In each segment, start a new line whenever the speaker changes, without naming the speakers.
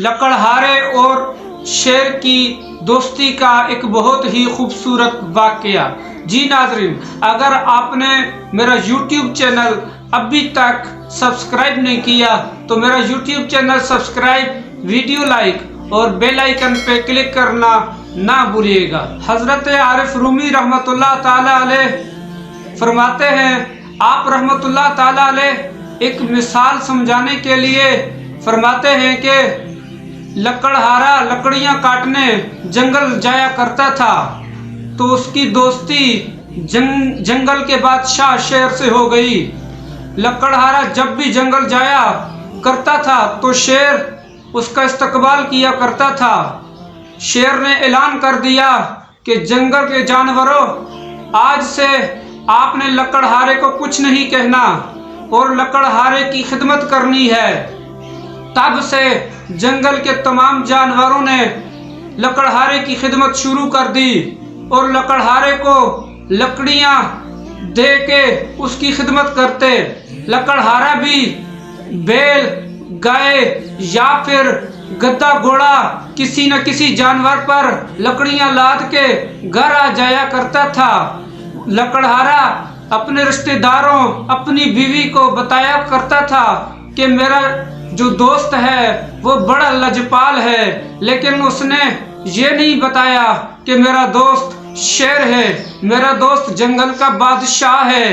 लकड़हारे और शेर की दोस्ती का एक बहुत ही खूबसूरत वाकया। जी नाज़रीन, अगर आपने मेरा YouTube चैनल अभी तक सब्सक्राइब नहीं किया तो मेरा YouTube channel subscribe, video like और बेल आइकन पे क्लिक करना ना भूलिएगा। हज़रत आरिफ रूमी रहमतुल्लाह ताला अलैह फरमाते हैं, आप रहमतुल्लाह ताला अलैह एक मिसाल समझाने के लिए फरमाते हैं कि लकड़हारा लकड़ियां काटने जंगल जाया करता था तो उसकी दोस्ती जंगल के बादशाह शेर से हो गई। लकड़हारा जब भी जंगल जाया करता था तो शेर उसका इस्तकबाल किया करता था। शेर ने ऐलान कर दिया कि जंगल के जानवरों, आज से आपने लकड़हारे को कुछ नहीं कहना और लकड़हारे की खिदमत करनी है। तब से जंगल के तमाम जानवरों ने लकड़हारे की खिदमत शुरू कर दी और लकड़हारे को लकड़ियां दे के उसकी खिदमत करते। लकड़हारा भी बैल, गाय या फिर गद्दा घोड़ा किसी न किसी जानवर पर लकड़ियां लाद के घर आ जाया करता था। लकड़हारा अपने रिश्तेदारों, अपनी बीवी को बताया करता था कि मेरा जो दोस्त है वो बड़ा लजपाल है, लेकिन उसने ये नहीं बताया कि मेरा दोस्त शेर है, मेरा दोस्त जंगल का बादशाह है।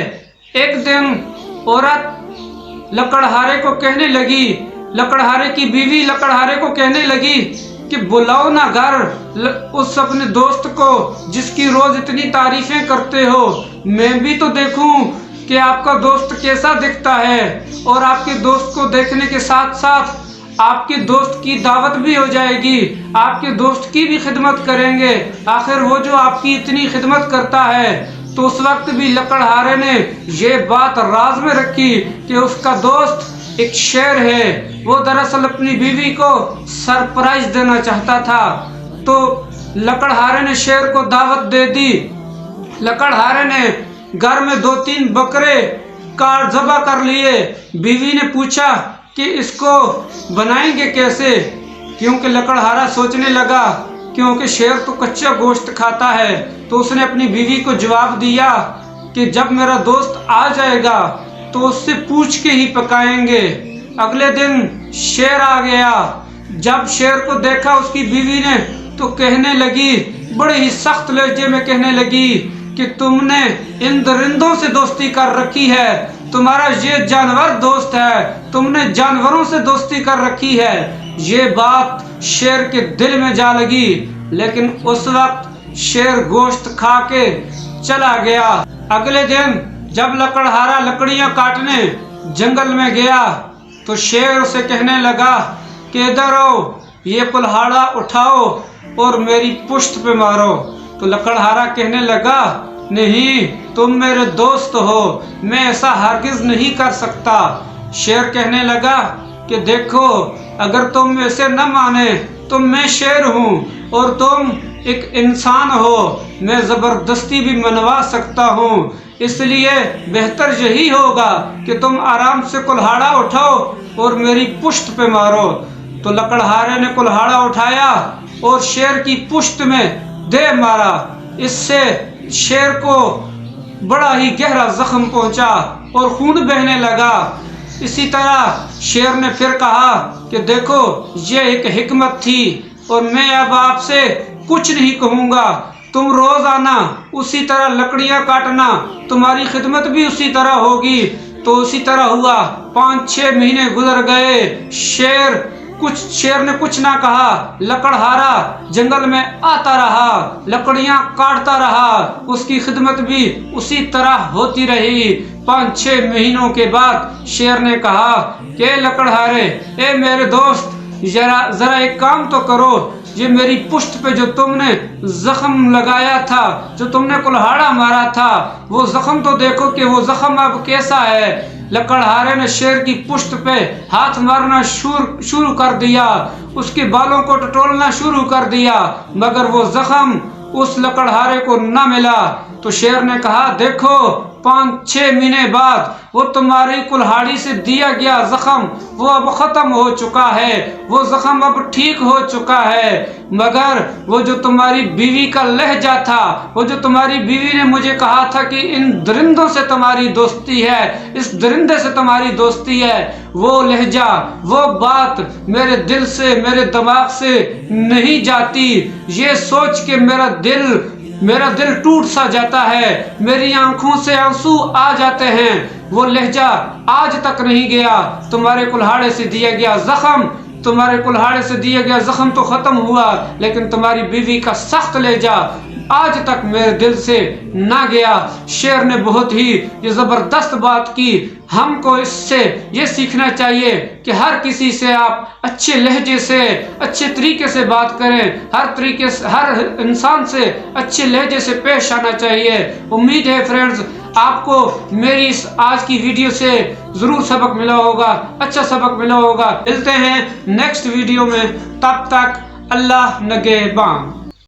एक दिन औरत लकड़हारे को कहने लगी, लकड़हारे की बीवी लकड़हारे को कहने लगी कि बुलाओ ना घर उस अपने दोस्त को जिसकी रोज इतनी तारीफें करते हो। मैं भी तो देखूं कि आपका दोस्त कैसा दिखता है, और आपके दोस्त को देखने के साथ साथ आपके दोस्त की दावत भी हो जाएगी, आपके दोस्त की भी खिदमत करेंगे। आखिर वो जो आपकी इतनी खिदमत करता है। तो उस वक्त भी लकड़हारे ने ये बात राज में रखी कि उसका दोस्त एक शेर है। वो दरअसल अपनी बीवी को सरप्राइज देना चाहता था। तो लकड़हारे ने शेर को दावत दे दी। लकड़हारे ने घर में 2-3 बकरे काट ज़बह कर लिए। बीवी ने पूछा कि इसको बनाएंगे कैसे, क्योंकि लकड़हारा सोचने लगा क्योंकि शेर तो कच्चा गोश्त खाता है। तो उसने अपनी बीवी को जवाब दिया कि जब मेरा दोस्त आ जाएगा तो उससे पूछ के ही पकाएंगे। अगले दिन शेर आ गया। जब शेर को देखा उसकी बीवी ने तो कहने लगी, बड़े ही सख्त लहजे में कहने लगी कि तुमने इन दरिंदों से दोस्ती कर रखी है, तुम्हारा ये जानवर दोस्त है, तुमने जानवरों से दोस्ती कर रखी है। ये बात शेर के दिल में जा लगी, लेकिन उस वक्त शेर गोश्त खा के चला गया। अगले दिन जब लकड़हारा लकड़ियां काटने जंगल में गया तो शेर उसे कहने लगा कि इधर आओ, ये कुल्हाड़ा उठाओ और मेरी पुश्त पे मारो। तो लकड़हारा कहने लगा, नहीं, तुम मेरे दोस्त हो, मैं ऐसा हरगिज नहीं कर सकता। शेर कहने लगा कि देखो, अगर तुम ऐसे न माने तो मैं शेर हूँ और तुम एक इंसान हो, मैं ज़बरदस्ती भी मनवा सकता हूँ। इसलिए बेहतर यही होगा कि तुम आराम से कुल्हाड़ा उठाओ और मेरी पुश्त पे मारो। तो लकड़हारे ने कुल्हाड़ा उठाया और शेर की पुश्त में दे मारा। इससे शेर को बड़ा ही गहरा जख्म पहुंचा और खून बहने लगा। इसी तरह शेर ने फिर कहा कि देखो, ये एक हिकमत थी और मैं अब आपसे कुछ नहीं कहूँगा, तुम रोज आना, उसी तरह लकड़ियाँ काटना, तुम्हारी खिदमत भी उसी तरह होगी। तो उसी तरह हुआ। 5-6 महीने गुजर गए। शेर ने कुछ ना कहा। लकड़हारा जंगल में आता रहा, लकड़ियां काटता रहा, उसकी खिदमत भी उसी तरह होती रही। 5-6 महीनों के बाद शेर ने कहा कि लकड़हारे, ए मेरे दोस्त, जरा एक काम तो करो, ये मेरी पुश्त पे जो तुमने जख्म लगाया था, जो तुमने कुल्हाड़ा मारा था, वो जख्म तो देखो कि वो जख्म अब कैसा है। लकड़हारे ने शेर की पुश्त पे हाथ मारना शुरू कर दिया, उसके बालों को टटोलना शुरू कर दिया, मगर वो जख्म उस लकड़हारे को न मिला। तो शेर ने कहा, देखो 5-6 महीने बाद वो तुम्हारी कुल्हाड़ी से दिया गया जख्म वो अब ख़त्म हो चुका है, वो जख्म अब ठीक हो चुका है। मगर वो जो तुम्हारी बीवी का लहजा था, वो जो तुम्हारी बीवी ने मुझे कहा था कि इन दरिंदों से तुम्हारी दोस्ती है, इस दरिंदे से तुम्हारी दोस्ती है, वो लहजा, वो बात मेरे दिल से, मेरे दिमाग से नहीं जाती। ये सोच के मेरा दिल टूट सा जाता है, मेरी आंखों से आंसू आ जाते हैं। वो लहजा आज तक नहीं गया। तुम्हारे कुल्हाड़े से दिया गया जख्म, तुम्हारे कुल्हाड़े से दिया गया जख्म तो ख़त्म हुआ, लेकिन तुम्हारी बीवी का सख्त लहजा आज तक मेरे दिल से ना गया। शेर ने बहुत ही ये ज़बरदस्त बात की। हमको इससे ये सीखना चाहिए कि हर किसी से आप अच्छे लहजे से, अच्छे तरीके से बात करें, हर इंसान से अच्छे लहजे से पेश आना चाहिए। उम्मीद है फ्रेंड्स आपको मेरी इस आज की वीडियो से ज़रूर सबक मिला होगा, अच्छा सबक मिला होगा। मिलते हैं नेक्स्ट वीडियो में, तब तक अल्लाह नगहबान।